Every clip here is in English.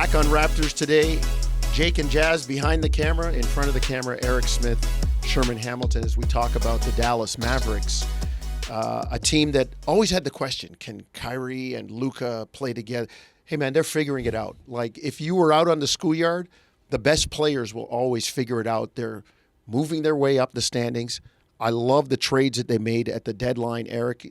Back on Raptors today, Jake and Jazz behind the camera, in front of the camera, Eric Smith, Sherman Hamilton, as we talk about the Dallas Mavericks, a team that always had the question, can Kyrie and Luka play together? Hey, man, they're figuring it out. Like, if you were out on the schoolyard, the best players will always figure it out. They're moving their way up the standings. I love the trades that they made at the deadline, Eric.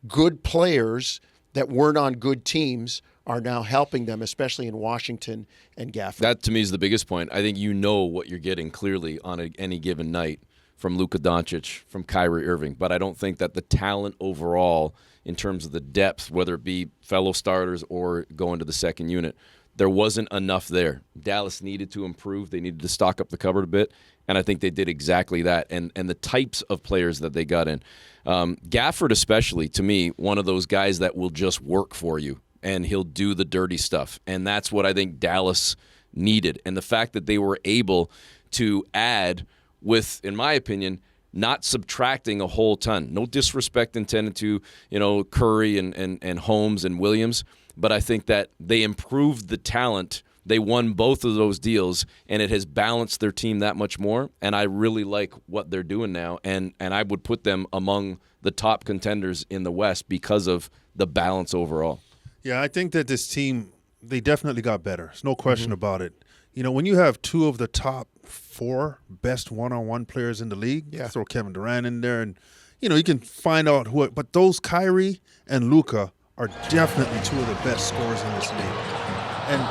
Good players that weren't on good teams are now helping them, especially in Washington and Gafford. That, to me, is the biggest point. I think you know what you're getting clearly on any given night from Luka Doncic, from Kyrie Irving. But I don't think that the talent overall, in terms of the depth, whether it be fellow starters or going to the second unit, there wasn't enough there. Dallas needed to improve. They needed to stock up the cupboard a bit, and I think they did exactly that. And the types of players that they got in. Gafford especially, to me, one of those guys that will just work for you, and he'll do the dirty stuff. And that's what I think Dallas needed. And the fact that they were able to add with, in my opinion, not subtracting a whole ton. No disrespect intended to, Curry and Holmes and Williams, but I think that they improved the talent. They won both of those deals, and it has balanced their team that much more. And I really like what they're doing now, and I would put them among the top contenders in the West because of the balance overall. Yeah, I think that this team, they definitely got better. There's no question about it. When you have two of the top 4 best one-on-one players in the league, throw Kevin Durant in there, and, you can find out who – but those Kyrie and Luka are definitely two of the best scorers in this league. And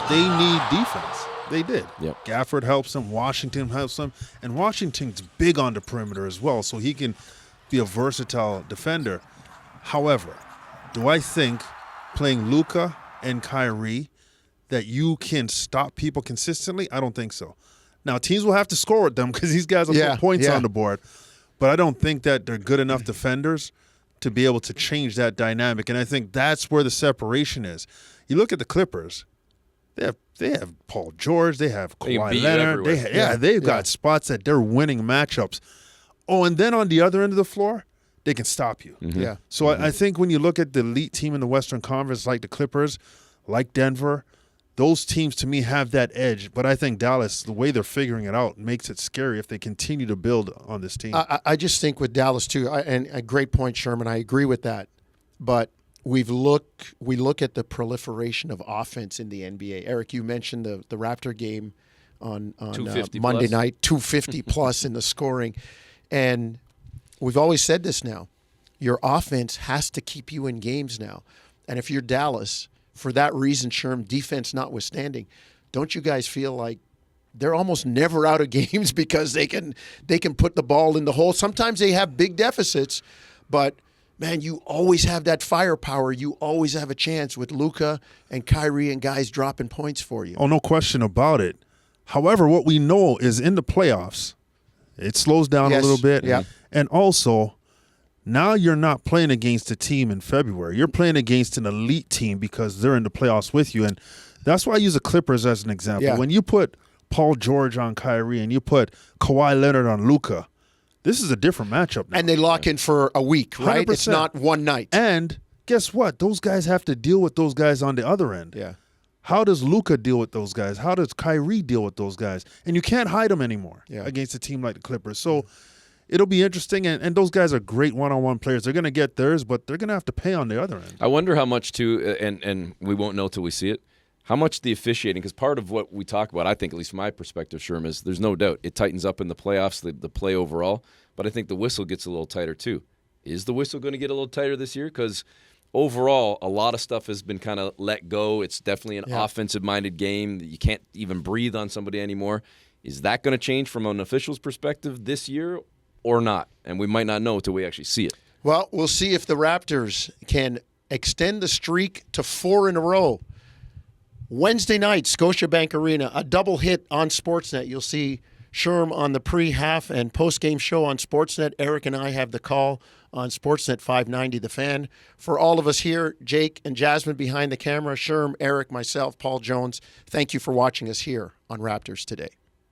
they need defense. They did. Yep. Gafford helps them. Washington helps them. And Washington's big on the perimeter as well, so he can be a versatile defender. However, do I think playing Luka and Kyrie that you can stop people consistently? I don't think so. Now, teams will have to score with them because these guys will put points on the board. But I don't think that they're good enough defenders to be able to change that dynamic. And I think that's where the separation is. You look at the Clippers. They have Paul George. They have Kawhi Leonard. They've got spots that they're winning matchups. Oh, and then on the other end of the floor, they can stop you. Mm-hmm. Yeah. So I think when you look at the elite team in the Western Conference, like the Clippers, like Denver, those teams to me have that edge. But I think Dallas, the way they're figuring it out, makes it scary if they continue to build on this team. I just think with Dallas too, and a great point, Sherman. I agree with that. But we look at the proliferation of offense in the NBA. Eric, you mentioned the Raptor game on Monday night, 250 plus in the scoring. And we've always said this now. Your offense has to keep you in games now. And if you're Dallas, for that reason, Sherm, defense notwithstanding, don't you guys feel like they're almost never out of games because they can put the ball in the hole? Sometimes they have big deficits, but man, you always have that firepower. You always have a chance with Luka and Kyrie and guys dropping points for you. Oh, no question about it. However, what we know is in the playoffs, it slows down a little bit. Yeah. And also, now you're not playing against a team in February. You're playing against an elite team because they're in the playoffs with you. And that's why I use the Clippers as an example. Yeah. When you put Paul George on Kyrie and you put Kawhi Leonard on Luka, this is a different matchup now. And they lock in for a week, right? 100%. It's not one night. And guess what? Those guys have to deal with those guys on the other end. Yeah. How does Luka deal with those guys? How does Kyrie deal with those guys? And you can't hide them anymore against a team like the Clippers. So it'll be interesting. And those guys are great one-on-one players. They're going to get theirs, but they're going to have to pay on the other end. I wonder how much, too, and we won't know till we see it, how much the officiating, because part of what we talk about, I think, at least from my perspective, Sherm, is there's no doubt it tightens up in the playoffs, the play overall, but I think the whistle gets a little tighter, too. Is the whistle going to get a little tighter this year? Because overall, a lot of stuff has been kind of let go. It's definitely an offensive-minded game. You can't even breathe on somebody anymore. Is that going to change from an official's perspective this year or not? And we might not know until we actually see it. Well, we'll see if the Raptors can extend the streak to 4 in a row. Wednesday night, Scotiabank Arena, a double hit on Sportsnet. You'll see Sherm on the pre-half and post-game show on Sportsnet. Eric and I have the call on Sportsnet 590 The Fan. For all of us here, Jake and Jasmine behind the camera, Sherm, Eric, myself, Paul Jones, thank you for watching us here on Raptors Today.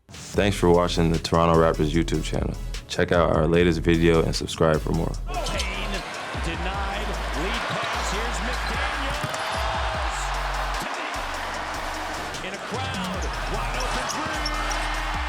Thanks for watching the Toronto Raptors YouTube channel. Check out our latest video and subscribe for more. Denied. Lead pass. Here's McDaniels. In a crowd, wide open three.